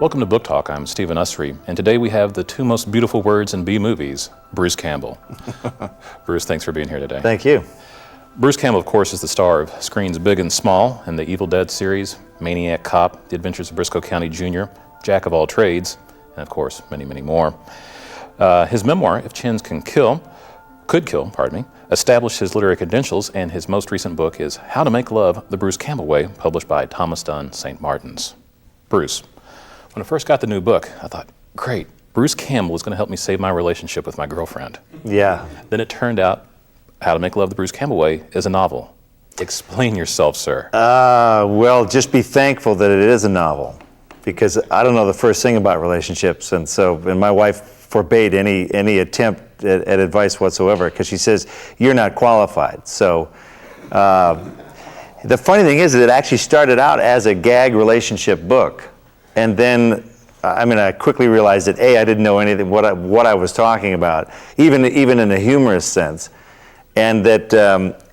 Welcome to Book Talk. I'm Stephen Usery, and today we have the two most beautiful words in B movies, Bruce Campbell. Bruce, thanks for being here today. Thank you. Bruce Campbell, of course, is the star of screens big and small in the Evil Dead series, Maniac Cop, The Adventures of Briscoe County Jr., Jack of all trades, and of course, many, many more. His memoir, If Chins Could Kill, established his literary credentials, and his most recent book is How to Make Love the Bruce Campbell Way, published by Thomas Dunn St. Martin's. Bruce, when I first got the new book, I thought, great, Bruce Campbell is going to help me save my relationship with my girlfriend. Yeah. Then it turned out How to Make Love the Bruce Campbell Way is a novel. Explain yourself, sir. Well, just be thankful that it is a novel, because I don't know the first thing about relationships, and my wife forbade any attempt at advice whatsoever, because she says, you're not qualified. So the funny thing is that it actually started out as a gag relationship book. And then, I quickly realized that I didn't know anything what I was talking about, even in a humorous sense, and that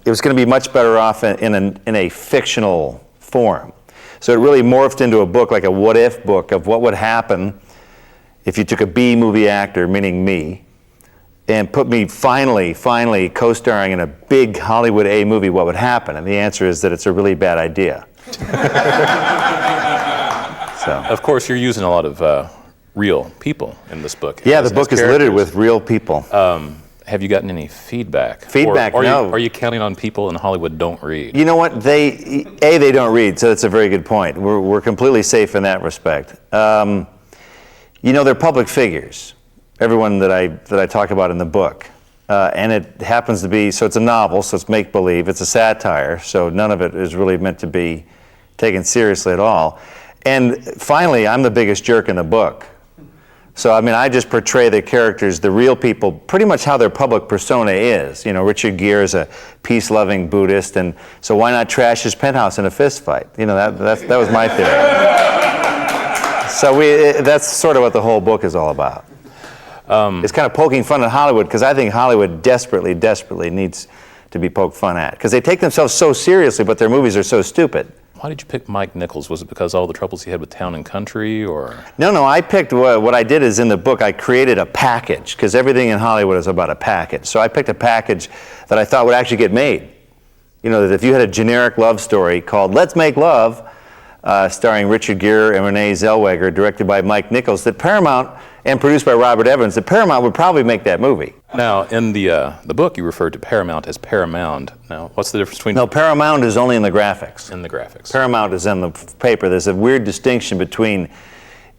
it was going to be much better off in a fictional form. So it really morphed into a book, like a what-if book of what would happen if you took a B movie actor, meaning me, and put me finally co-starring in a big Hollywood A movie. What would happen? And the answer is that it's a really bad idea. Of course, you're using a lot of real people in this book. Yeah, the book is littered with real people. Have you gotten any feedback? Feedback, no. Are you counting on people in Hollywood don't read? You know what? They don't read, so that's a very good point. We're completely safe in that respect. They're public figures, everyone that I talk about in the book. And it happens to be, so it's a novel, so it's make-believe. It's a satire, so none of it is really meant to be taken seriously at all. And finally, I'm the biggest jerk in the book. So, I just portray the characters, the real people, pretty much how their public persona is. Richard Gere is a peace-loving Buddhist, and so why not trash his penthouse in a fist fight? That was my theory. So that's sort of what the whole book is all about. It's kind of poking fun at Hollywood, because I think Hollywood desperately needs to be poked fun at, because they take themselves so seriously, but their movies are so stupid. Why did you pick Mike Nichols? Was it because of all the troubles he had with Town and Country, or? No, I picked, what I did is in the book, I created a package, because everything in Hollywood is about a package. So I picked a package that I thought would actually get made. That if you had a generic love story called Let's Make Love, starring Richard Gere and Renée Zellweger, directed by Mike Nichols, that Paramount, and produced by Robert Evans, that Paramount would probably make that movie. Now, in the book, you referred to Paramount as Paramount. Now, what's the difference between... No, Paramount is only in the graphics. In the graphics. Paramount is in the paper. There's a weird distinction between...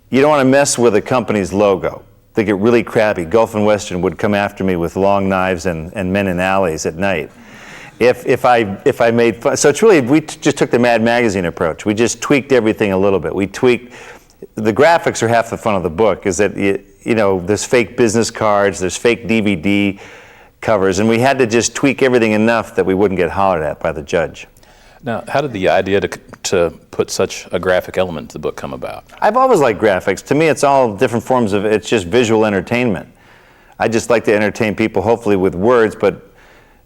You don't want to mess with a company's logo. They get really crappy. Gulf and Western would come after me with long knives and men in alleys at night. If I made fun... So it's really... We just took the Mad Magazine approach. We just tweaked everything a little bit. We tweaked... The graphics are half the fun of the book, is that, there's fake business cards, there's fake DVD covers, and we had to just tweak everything enough that we wouldn't get hollered at by the judge. Now, how did the idea to put such a graphic element to the book come about? I've always liked graphics. To me, it's all different forms of, it's just visual entertainment. I just like to entertain people, hopefully with words, but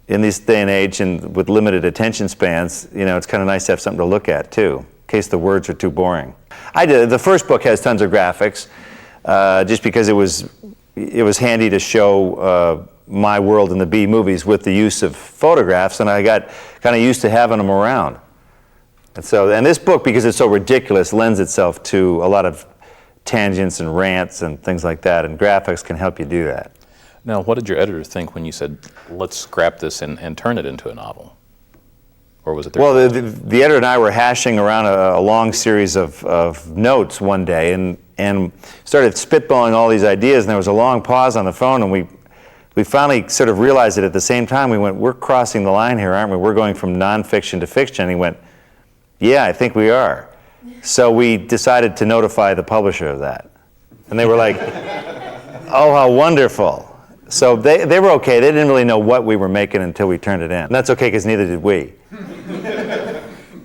in this day and age and with limited attention spans, it's kind of nice to have something to look at, too, in case the words are too boring. The first book has tons of graphics, just because it was handy to show my world in the B movies with the use of photographs, and I got kind of used to having them around. And this book, because it's so ridiculous, lends itself to a lot of tangents and rants and things like that, and graphics can help you do that. Now, what did your editor think when you said, let's scrap this and turn it into a novel? Or was it Well, the editor and I were hashing around a long series of notes one day and started spitballing all these ideas, and there was a long pause on the phone, and we finally sort of realized it at the same time. We went, we're crossing the line here, aren't we? We're going from nonfiction to fiction. And he went, yeah, I think we are. So we decided to notify the publisher of that. And they were like, oh, how wonderful. So they were okay. They didn't really know what we were making until we turned it in. And that's okay, because neither did we.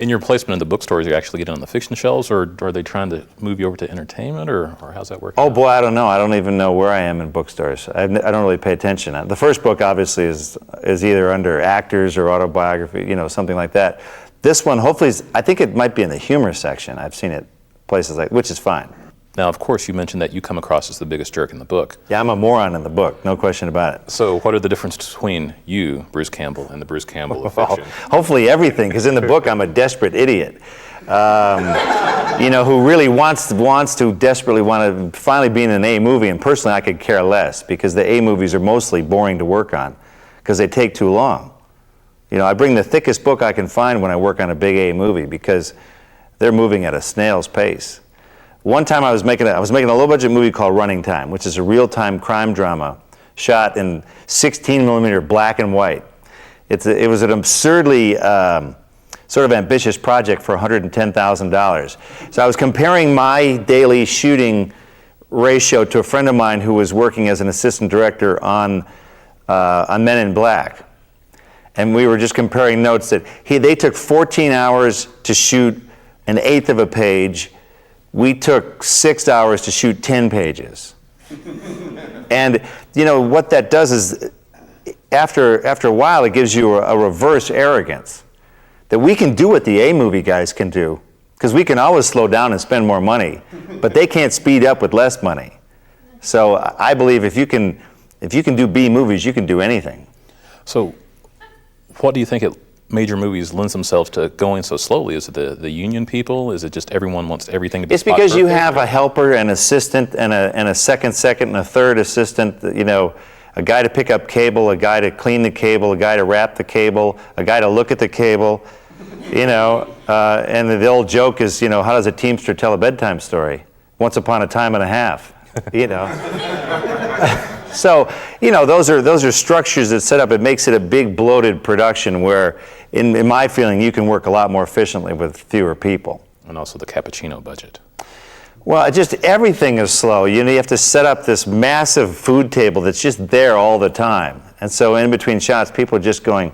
In your placement in the bookstores, are you actually getting on the fiction shelves, or are they trying to move you over to entertainment, or how's that working? Oh boy, I don't know. I don't even know where I am in bookstores. I don't really pay attention. The first book obviously is either under actors or autobiography, something like that. This one, hopefully, I think it might be in the humor section. I've seen it places like, which is fine. Now, of course, you mentioned that you come across as the biggest jerk in the book. Yeah, I'm a moron in the book, no question about it. So what are the differences between you, Bruce Campbell, and the Bruce Campbell of fiction? Hopefully everything, because in the book I'm a desperate idiot. Who really wants to desperately want to finally be in an A movie, and personally I could care less, because the A movies are mostly boring to work on, because they take too long. I bring the thickest book I can find when I work on a big A movie, because they're moving at a snail's pace. One time I was making a low-budget movie called Running Time, which is a real-time crime drama shot in 16mm black and white. It was an absurdly sort of ambitious project for $110,000. So I was comparing my daily shooting ratio to a friend of mine who was working as an assistant director on Men in Black. And we were just comparing notes that they took 14 hours to shoot an eighth of a page. We took 6 hours to shoot 10 pages. And what that does is, after a while, it gives you a reverse arrogance. That we can do what the A movie guys can do, because we can always slow down and spend more money, but they can't speed up with less money. So I believe if you can do B movies, you can do anything. So what do you think major movies lends themselves to going so slowly? Is it the union people? Is it just everyone wants everything to be It's because you have a helper, an assistant, and a second, and a third assistant, a guy to pick up cable, a guy to clean the cable, a guy to wrap the cable, a guy to look at the cable, and the old joke is, how does a Teamster tell a bedtime story? Once upon a time and a half, So, those are structures that set up, it makes it a big bloated production where, in my feeling, you can work a lot more efficiently with fewer people. And also the cappuccino budget. Well, just everything is slow. You have to set up this massive food table that's just there all the time. And so in between shots, people are just going,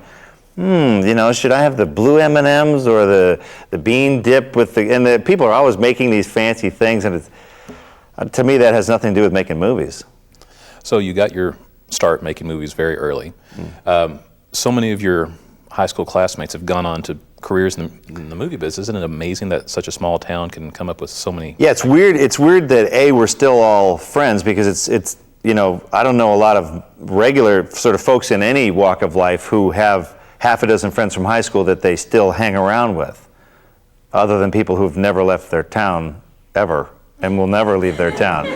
should I have the blue M&Ms or the bean dip with and the people are always making these fancy things, and to me that has nothing to do with making movies. So you got your start making movies very early. So many of your high school classmates have gone on to careers in the movie business. Isn't it amazing that such a small town can come up with so many? Yeah, it's weird. It's weird that we're still all friends, because it's I don't know a lot of regular sort of folks in any walk of life who have half a dozen friends from high school that they still hang around with, other than people who've never left their town ever and will never leave their town.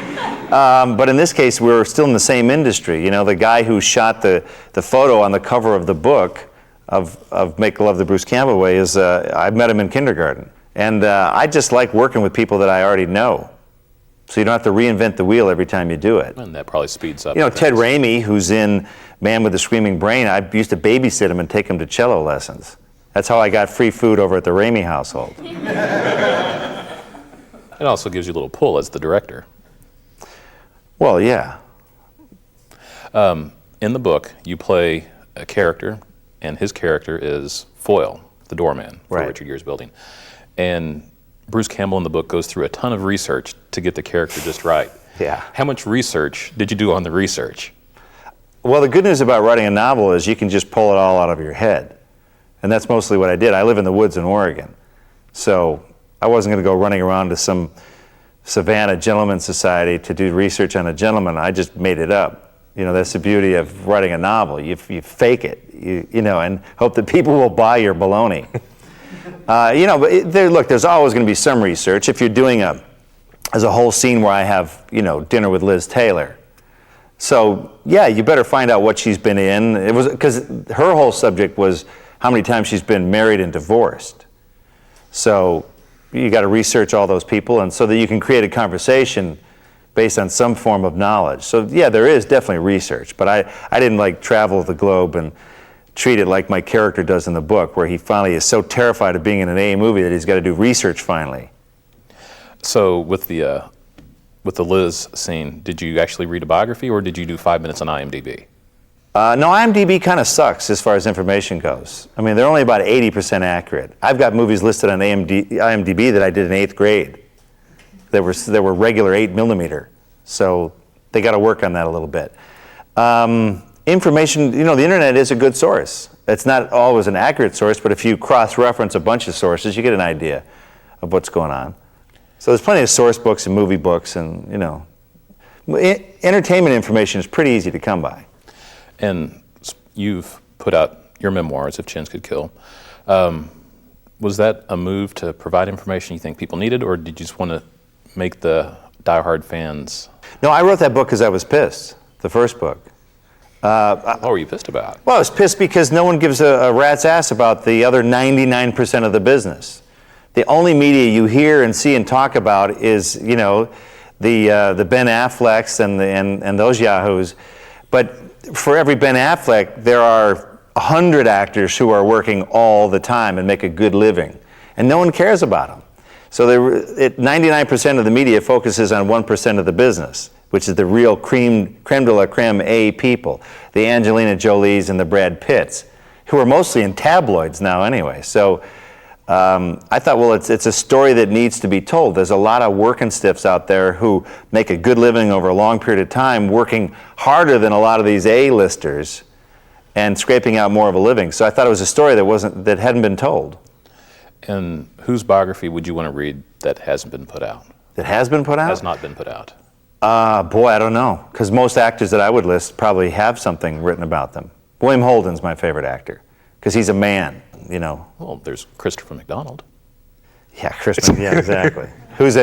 But in this case, we're still in the same industry. The guy who shot the photo on the cover of the book of Make Love the Bruce Campbell Way is, I met him in kindergarten. And I just like working with people that I already know. So you don't have to reinvent the wheel every time you do it. And that probably speeds up. Ted Raimi, who's in Man with the Screaming Brain, I used to babysit him and take him to cello lessons. That's how I got free food over at the Raimi household. It also gives you a little pull as the director. Well, yeah. In the book, you play a character, and his character is Foyle, the doorman for Richard Gere's building. And Bruce Campbell in the book goes through a ton of research to get the character just right. Yeah. How much research did you do on the research? Well, the good news about writing a novel is you can just pull it all out of your head. And that's mostly what I did. I live in the woods in Oregon. So I wasn't going to go running around to some Savannah Gentlemen's Society to do research on a gentleman. I just made it up. That's the beauty of writing a novel. You fake it, and hope that people will buy your baloney. But there's always going to be some research. If you're doing as a whole scene where I have, dinner with Liz Taylor. So, yeah, you better find out what she's been in. It was because her whole subject was how many times she's been married and divorced. So you got to research all those people, and so that you can create a conversation based on some form of knowledge. So, yeah, there is definitely research, but I didn't travel the globe and treat it like my character does in the book, where he finally is so terrified of being in an A movie that he's got to do research finally. So with the Liz scene, did you actually read a biography, or did you do 5 minutes on IMDb? No, IMDb kind of sucks as far as information goes. I mean, they're only about 80% accurate. I've got movies listed on IMDb that I did in 8th grade. They were regular 8mm, so they got to work on that a little bit. Information, the internet is a good source. It's not always an accurate source, but if you cross-reference a bunch of sources, you get an idea of what's going on. So there's plenty of source books and movie books, and entertainment information is pretty easy to come by. And you've put out your memoirs, If Chins Could Kill. Was that a move to provide information you think people needed, or did you just want to make the diehard fans? No, I wrote that book because I was pissed, the first book. What were you pissed about? Well, I was pissed because no one gives a rat's ass about the other 99% of the business. The only media you hear and see and talk about is, the Ben Afflecks and those yahoos. But for every Ben Affleck, there are 100 actors who are working all the time and make a good living, and no one cares about them. So 99% of the media focuses on 1% of the business, which is the real creme de la creme A people, the Angelina Jolies and the Brad Pitts, who are mostly in tabloids now anyway. So I thought, well, it's a story that needs to be told. There's a lot of working stiffs out there who make a good living over a long period of time, working harder than a lot of these A-listers and scraping out more of a living. So I thought it was a story that hadn't been told. And whose biography would you want to read that hasn't been put out? That has been put out? Has not been put out. Boy, I don't know, because most actors that I would list probably have something written about them. William Holden's my favorite actor, because he's a man, Well, there's Christopher McDonald. Yeah, Christopher, yeah, exactly. who's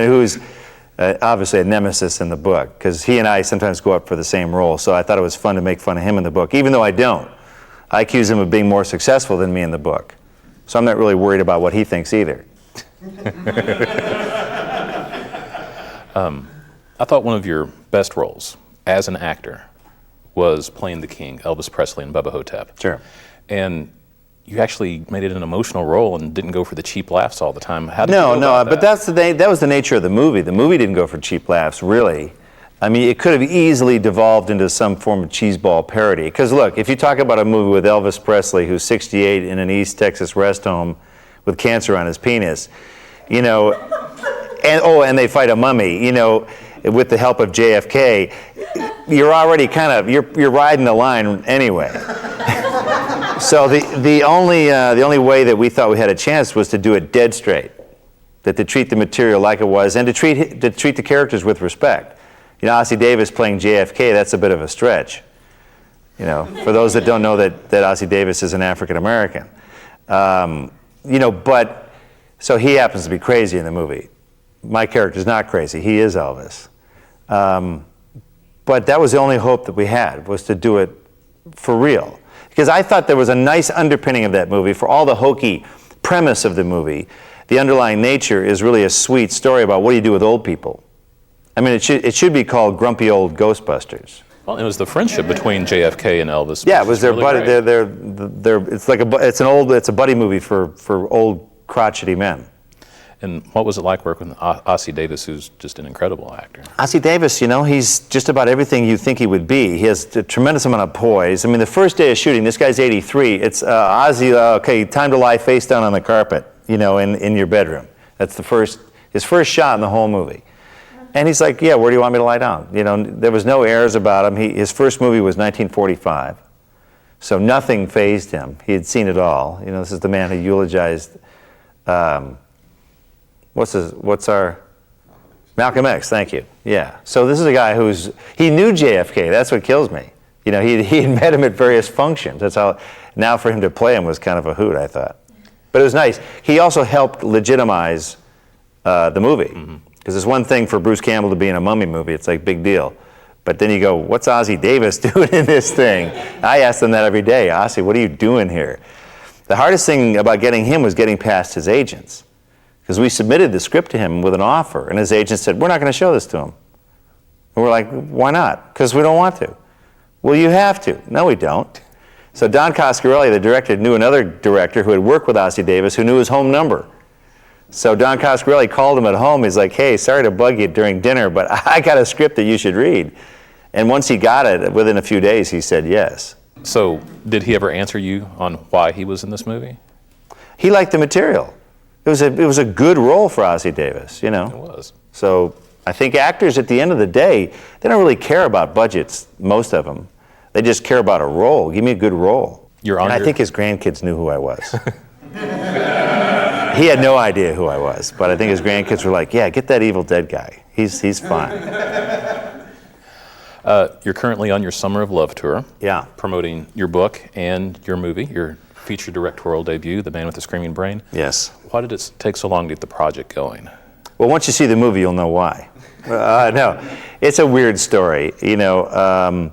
obviously a nemesis in the book, because he and I sometimes go up for the same role, so I thought it was fun to make fun of him in the book, even though I don't. I accuse him of being more successful than me in the book, so I'm not really worried about what he thinks either. I thought one of your best roles as an actor was playing the King, Elvis Presley, in Bubba Hotep. Sure. And you actually made it an emotional role and didn't go for the cheap laughs all the time. How did you No, go about but that was the nature of the movie. The movie didn't go for cheap laughs, really. I mean, it could have easily devolved into some form of cheeseball parody. Because look, if you talk about a movie with Elvis Presley, who's 68 in an East Texas rest home with cancer on his penis, and they fight a mummy, with the help of JFK, you're already you're riding the line anyway. So the only way that we thought we had a chance was to do it dead straight, to treat the material like it was, and to treat the characters with respect. Ossie Davis playing JFK, that's a bit of a stretch. For those that don't know that Ossie Davis is an African American, but so he happens to be crazy in the movie. My character's not crazy. He is Elvis. But that was the only hope that we had, was to do it for real. Because I thought there was a nice underpinning of that movie. For all the hokey premise of the movie, the underlying nature is really a sweet story about what do you do with old people. I mean, it should be called Grumpy Old Ghostbusters. Well, it was the friendship between JFK and Elvis. Yeah, it was their really buddy. It's a buddy movie for old crotchety men. And what was it like working with Ossie Davis, who's just an incredible actor? Ossie Davis, he's just about everything you think he would be. He has a tremendous amount of poise. I mean, the first day of shooting, this guy's 83. It's Ossie, okay, time to lie face down on the carpet, in your bedroom. That's his first shot in the whole movie. And he's like, yeah, where do you want me to lie down? There was no airs about him. His first movie was 1945. So nothing fazed him. He had seen it all. This is the man who eulogized, Malcolm X, thank you. Yeah. So this is a guy he knew JFK. That's what kills me. He had met him at various functions. That's how, now for him to play him was kind of a hoot, I thought. But it was nice. He also helped legitimize the movie. Mm-hmm. Because it's one thing for Bruce Campbell to be in a mummy movie, it's like big deal. But then you go, what's Ossie Davis doing in this thing? I ask them that every day. Ossie, what are you doing here? The hardest thing about getting him was getting past his agents. Because we submitted the script to him with an offer, and his agent said, we're not going to show this to him. And we're like, why not? Because we don't want to. Well, you have to. No, we don't. So Don Coscarelli, the director, knew another director who had worked with Ossie Davis who knew his home number. So Don Coscarelli called him at home. He's like, hey, sorry to bug you during dinner, but I got a script that you should read. And once he got it, within a few days, he said yes. So did he ever answer you on why he was in this movie? He liked the material. It was a good role for Ossie Davis, It was. So I think actors, at the end of the day, they don't really care about budgets, most of them. They just care about a role. Give me a good role. I think his grandkids knew who I was. He had no idea who I was, but I think his grandkids were like, yeah, get that Evil Dead guy. He's fine. You're currently on your Summer of Love tour. Yeah. Promoting your book and your movie, your feature directorial debut, The Man with the Screaming Brain. Yes. Why did it take so long to get the project going? Well, once you see the movie, you'll know why. No, it's a weird story. You know,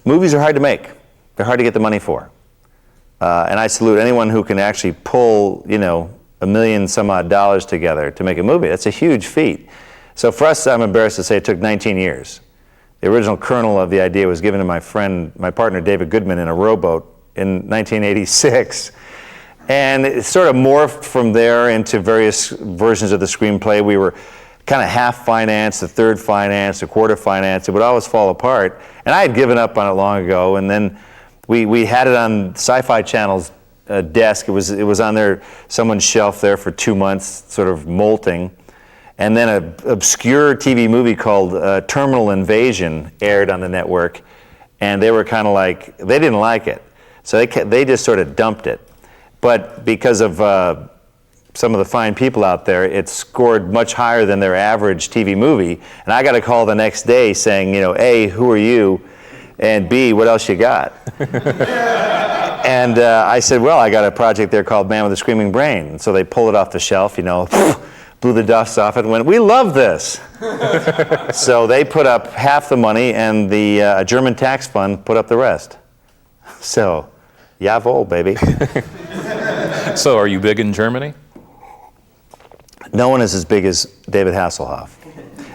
movies are hard to make. They're hard to get the money for. And I salute anyone who can actually pull, you know, $1 million some odd together to make a movie. That's a huge feat. So for us, I'm embarrassed to say it took 19 years. The original kernel of the idea was given to my friend, my partner David Goodman, in a rowboat in 1986. And it sort of morphed from there into various versions of the screenplay. We were kind of half financed, a third financed, a quarter financed. It would always fall apart. And I had given up on it long ago. And then we had it on Sci-Fi Channel's desk. It was on someone's shelf there for 2 months, sort of molting. And then an obscure TV movie called Terminal Invasion aired on the network. And they were kind of like, they didn't like it. So they just sort of dumped it. But because of some of the fine people out there, it scored much higher than their average TV movie. And I got a call the next day saying, you know, A, who are you? And B, what else you got? And I said, well, I got a project there called Man with a Screaming Brain. And so they pulled it off the shelf, you know, blew the dust off it and went, we love this. So they put up half the money and the German tax fund put up the rest. So, jawohl, baby. So are you big in Germany? No one is as big as David Hasselhoff.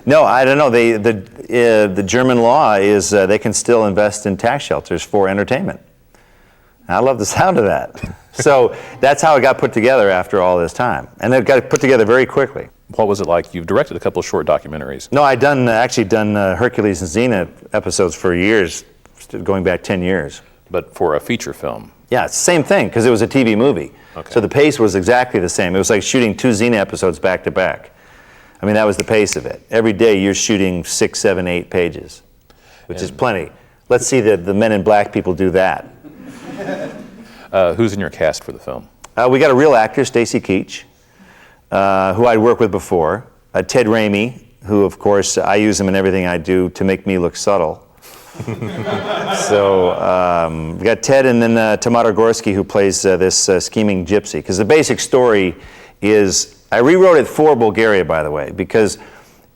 No, I don't know. The German law is they can still invest in tax shelters for entertainment. I love the sound of that. So that's how it got put together after all this time. And it got put together very quickly. What was it like? You've directed a couple of short documentaries. No, I'd actually done Hercules and Xena episodes for years, going back 10 years. But for a feature film? Yeah, it's the same thing, because it was a TV movie. Okay. So the pace was exactly the same. It was like shooting 2 Xena episodes back to back. I mean, that was the pace of it. Every day you're shooting 6, 7, 8 pages, which is plenty. Let's see the Men in Black people do that. Who's in your cast for the film? We got a real actor, Stacy Keach, who I'd worked with before. Ted Raimi, who, of course, I use him in everything I do to make me look subtle. So we got Ted, and then Tamara Gorski, who plays this scheming gypsy. Because the basic story is, I rewrote it for Bulgaria, by the way, because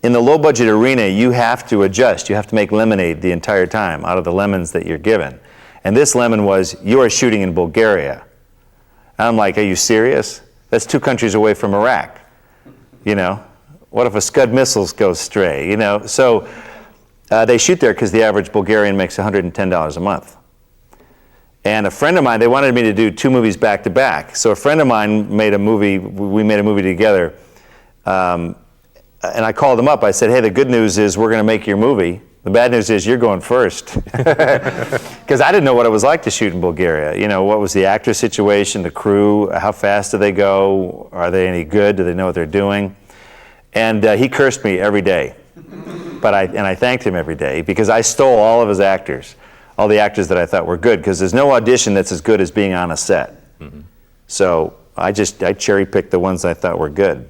in the low-budget arena, you have to adjust. You have to make lemonade the entire time out of the lemons that you're given. And this lemon was, you are shooting in Bulgaria. And I'm like, are you serious? That's 2 countries away from Iraq. You know, what if a Scud missiles goes stray? You know, so they shoot there because the average Bulgarian makes $110 a month. And a friend of mine, they wanted me to do 2 movies back to back. So a friend of mine made a movie, we made a movie together. And I called him up. I said, hey, the good news is we're going to make your movie. The bad news is you're going first. Because I didn't know what it was like to shoot in Bulgaria. You know, what was the actor situation, the crew, how fast do they go? Are they any good? Do they know what they're doing? And he cursed me every day. But I thanked him every day because I stole all of his actors, all the actors that I thought were good, because there's no audition that's as good as being on a set. Mm-hmm. So I cherry-picked the ones I thought were good.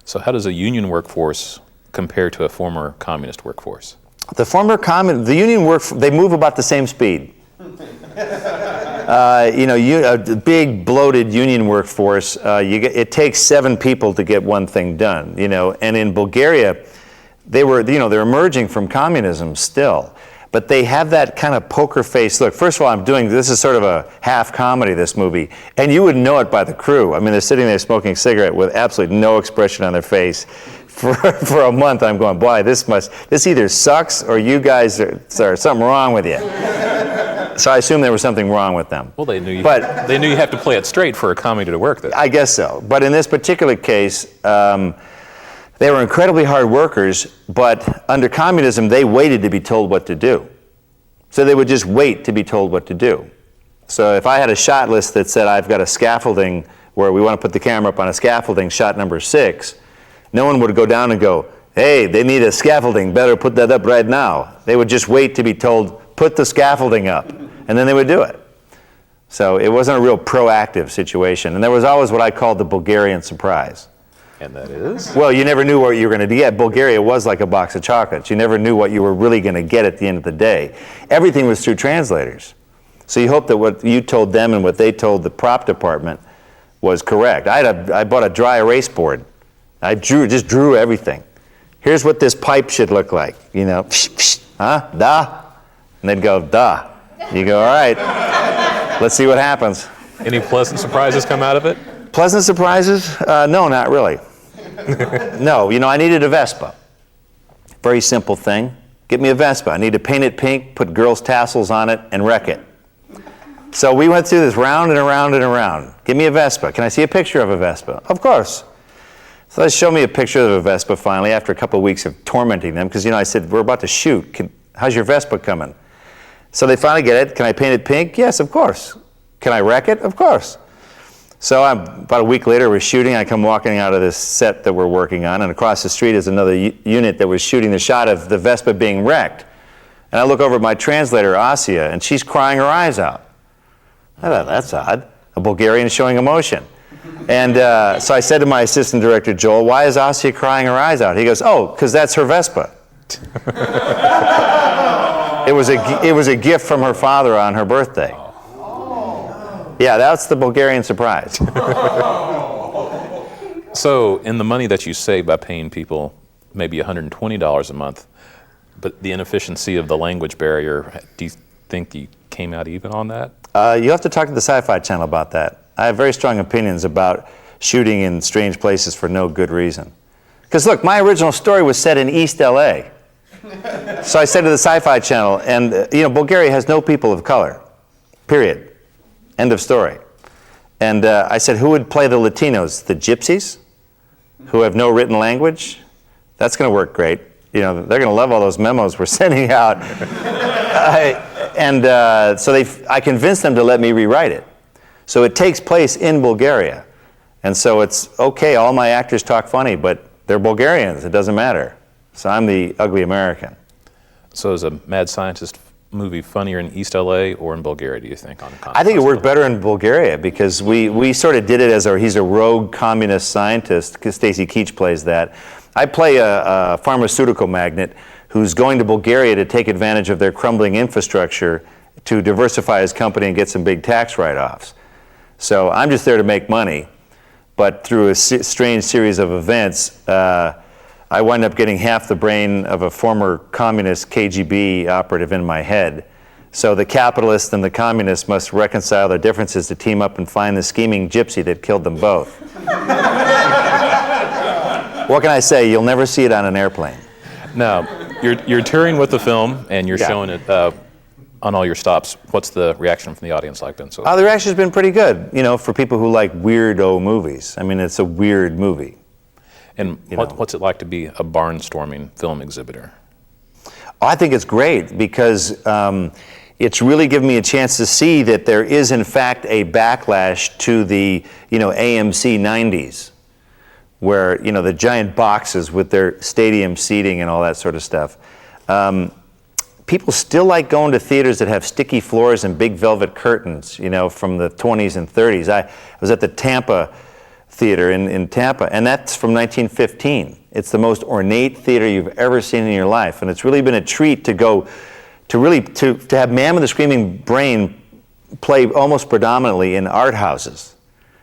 So how does a union workforce compare to a former communist workforce? The union they move about the same speed. You know, a big bloated union workforce. It takes 7 people to get one thing done. You know, and in Bulgaria, they're emerging from communism still, but they have that kind of poker face look. First of all, this is sort of a half comedy, this movie, and you would know it by the crew. I mean, they're sitting there smoking a cigarette with absolutely no expression on their face. For a month, I'm going, boy, this either sucks or you guys there's something wrong with you. So I assume there was something wrong with them. Well, they knew you have to play it straight for a comedy to work. I guess so. But in this particular case, they were incredibly hard workers, but under communism, they waited to be told what to do. So they would just wait to be told what to do. So if I had a shot list that said I've got a scaffolding where we want to put the camera up on a scaffolding, shot number 6, no one would go down and go, hey, they need a scaffolding, better put that up right now. They would just wait to be told, put the scaffolding up, and then they would do it. So it wasn't a real proactive situation. And there was always what I called the Bulgarian surprise. And that is? Well, you never knew what you were going to get. Bulgaria was like a box of chocolates. You never knew what you were really going to get at the end of the day. Everything was through translators. So you hope that what you told them and what they told the prop department was correct. I bought a dry erase board. I just drew everything. Here's what this pipe should look like. You know, psh, psh, huh? Da. And they'd go, da. You go, all right, let's see what happens. Any pleasant surprises come out of it? Pleasant surprises? No, not really. No, you know, I needed a Vespa. Very simple thing. Get me a Vespa. I need to paint it pink, put girls' tassels on it, and wreck it. So we went through this round and around and around. Give me a Vespa. Can I see a picture of a Vespa? Of course. So they showed me a picture of a Vespa finally after a couple of weeks of tormenting them because, you know, I said, we're about to shoot. How's your Vespa coming? So they finally get it. Can I paint it pink? Yes, of course. Can I wreck it? Of course. So about a week later, we're shooting. I come walking out of this set that we're working on, and across the street is another unit that was shooting the shot of the Vespa being wrecked. And I look over at my translator, Asia, and she's crying her eyes out. I thought, that's odd. A Bulgarian showing emotion. And so I said to my assistant director, Joel, why is Asia crying her eyes out? He goes, oh, because that's her Vespa. It was a gift from her father on her birthday. Yeah, that's the Bulgarian surprise. So, in the money that you save by paying people maybe $120 a month, but the inefficiency of the language barrier, do you think you came out even on that? You have to talk to the Sci-Fi Channel about that. I have very strong opinions about shooting in strange places for no good reason. Because look, my original story was set in East LA. So I said to the Sci-Fi Channel, and you know, Bulgaria has no people of color, period. End of story. And I said, who would play the Latinos? The gypsies, who have no written language? That's going to work great. You know, they're going to love all those memos we're sending out. So I convinced them to let me rewrite it. So it takes place in Bulgaria. And so it's okay, all my actors talk funny, but they're Bulgarians. It doesn't matter. So I'm the ugly American. So is a Mad Scientist movie funnier in East LA or in Bulgaria, do you think? I think it worked better in Bulgaria because we sort of did it as he's a rogue communist scientist, because Stacy Keach plays that. I play a pharmaceutical magnate who's going to Bulgaria to take advantage of their crumbling infrastructure to diversify his company and get some big tax write-offs. So I'm just there to make money, but through a strange series of events, I wind up getting half the brain of a former communist KGB operative in my head. So the capitalist and the communist must reconcile their differences to team up and find the scheming gypsy that killed them both. What can I say? You'll never see it on an airplane. Now, you're touring with the film and you're showing it on all your stops. What's the reaction from the audience like then? So the reaction's been pretty good, you know, for people who like weirdo movies. I mean, it's a weird movie. And what's it like to be a barnstorming film exhibitor? I think it's great because it's really given me a chance to see that there is in fact a backlash to the, you know, AMC 90s, where, you know, the giant boxes with their stadium seating and all that sort of stuff. People still like going to theaters that have sticky floors and big velvet curtains, you know, from the 20s and 30s. I was at the Tampa Theater in Tampa, and that's from 1915. It's the most ornate theater you've ever seen in your life, and it's really been a treat to go to have Man with the Screaming Brain play almost predominantly in art houses.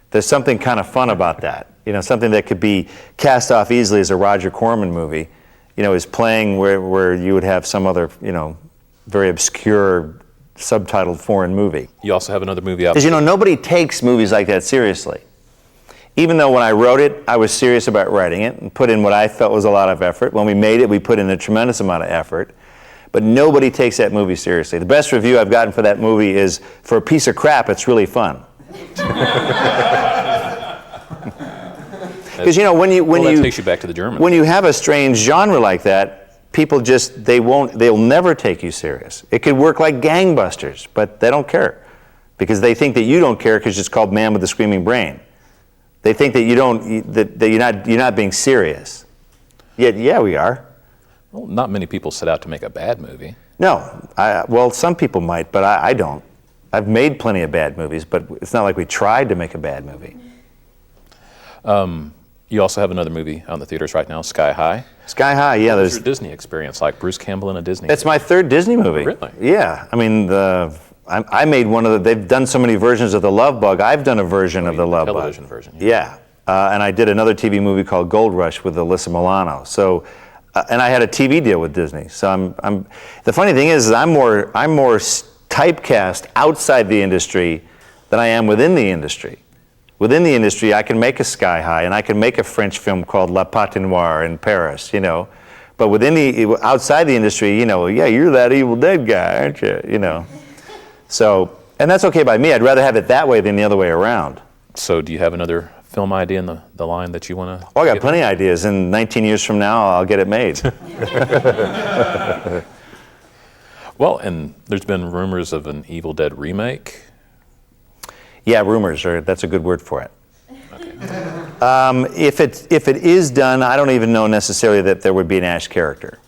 There's something kind of fun about that, you know, something that could be cast off easily as a Roger Corman movie, you know, is playing where you would have some other, you know, very obscure subtitled foreign movie. You also have another movie out. Because, you know, nobody takes movies like that seriously. Even though when I wrote it, I was serious about writing it and put in what I felt was a lot of effort. When we made it, we put in a tremendous amount of effort. But nobody takes that movie seriously. The best review I've gotten for that movie is, for a piece of crap, it's really fun. Because, you know, that takes you back to the German. When you have a strange genre like that, people just, they'll never take you serious. It could work like gangbusters, but they don't care. Because they think that you don't care because it's called Man with the Screaming Brain. They think that you're not being serious. Yet, yeah, we are. Well, not many people set out to make a bad movie. No, well, some people might, but I don't. I've made plenty of bad movies, but it's not like we tried to make a bad movie. You also have another movie out in the theaters right now, Sky High. Sky High, yeah. What was your Disney experience like? Bruce Campbell in a Disney It's my third Disney movie. Really? Yeah. I mean, I made one of they've done so many versions of The Love Bug. I've done a version of The Love Bug. Television version. Yeah. And I did another TV movie called Gold Rush with Alyssa Milano. So, and I had a TV deal with Disney. So the funny thing is I'm more typecast outside the industry than I am within the industry. Within the industry, I can make a Sky High, and I can make a French film called La Patinoire in Paris, you know. But outside the industry, you know, yeah, you're that Evil Dead guy, aren't you? You know. So, and that's okay by me. I'd rather have it that way than the other way around. So, do you have another film idea in the line that you want to? Oh, I got plenty of ideas. And 19 years from now, I'll get it made. Well, and there's been rumors of an Evil Dead remake. Yeah, rumors, that's a good word for it. Okay. If it is done, I don't even know necessarily that there would be an Ash character,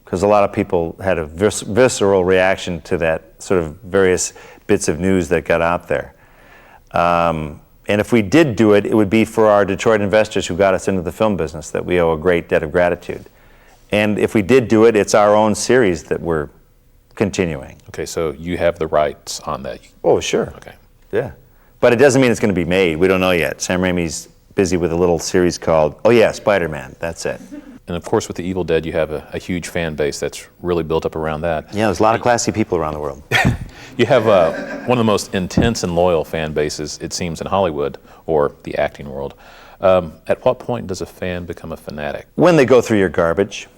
because a lot of people had a visceral reaction to that sort of various bits of news that got out there. And if we did do it, it would be for our Detroit investors who got us into the film business that we owe a great debt of gratitude. And if we did do it, it's our own series that we're continuing. Okay, so you have the rights on that. Oh, sure. Okay. Yeah. But it doesn't mean it's going to be made. We don't know yet. Sam Raimi's busy with a little series called, oh yeah, Spider-Man. That's it. And of course, with the Evil Dead, you have a huge fan base that's really built up around that. Yeah, there's a lot of classy people around the world. You have one of the most intense and loyal fan bases, it seems, in Hollywood or the acting world. At what point does a fan become a fanatic? When they go through your garbage.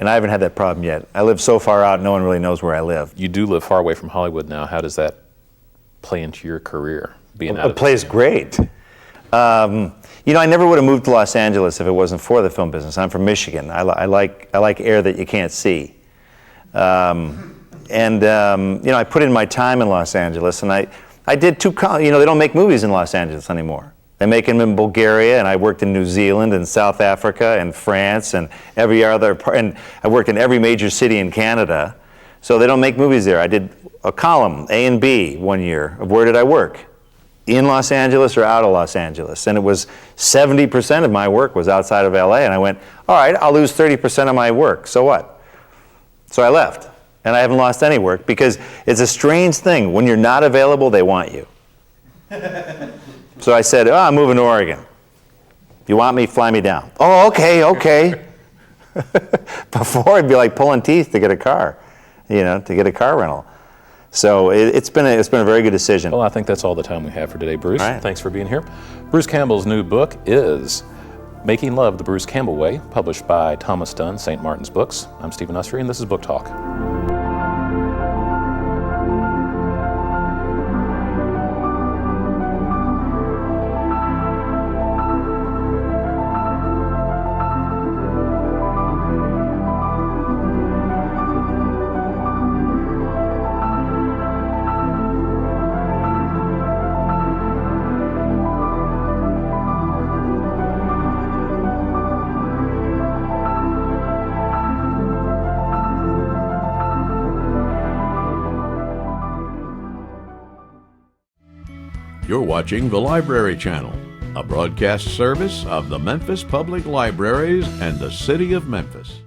And I haven't had that problem yet. I live so far out, no one really knows where I live. You do live far away from Hollywood now. How does that play into your career? It plays great. You know, I never would have moved to Los Angeles if it wasn't for the film business. I'm from Michigan. I like air that you can't see. You know, I put in my time in Los Angeles, and I did you know, they don't make movies in Los Angeles anymore. They make them in Bulgaria, and I worked in New Zealand and South Africa and France and every other part, and I worked in every major city in Canada. So they don't make movies there. I did a column, A and B, one year, of where did I work? In Los Angeles or out of Los Angeles? And it was 70% of my work was outside of LA, and I went, all right, I'll lose 30% of my work, so what? So I left, and I haven't lost any work, because it's a strange thing. When you're not available, they want you. So I said, I'm moving to Oregon. You want me, fly me down. Oh, okay. Before, it'd be like pulling teeth to get a car, you know, to get a car rental. So it's been a very good decision. Well, I think that's all the time we have for today, Bruce. All right. Thanks for being here. Bruce Campbell's new book is Making Love the Bruce Campbell Way, published by Thomas Dunn, St. Martin's Books. I'm Stephen Usery, and this is Book Talk. You're watching the Library Channel, a broadcast service of the Memphis Public Libraries and the City of Memphis.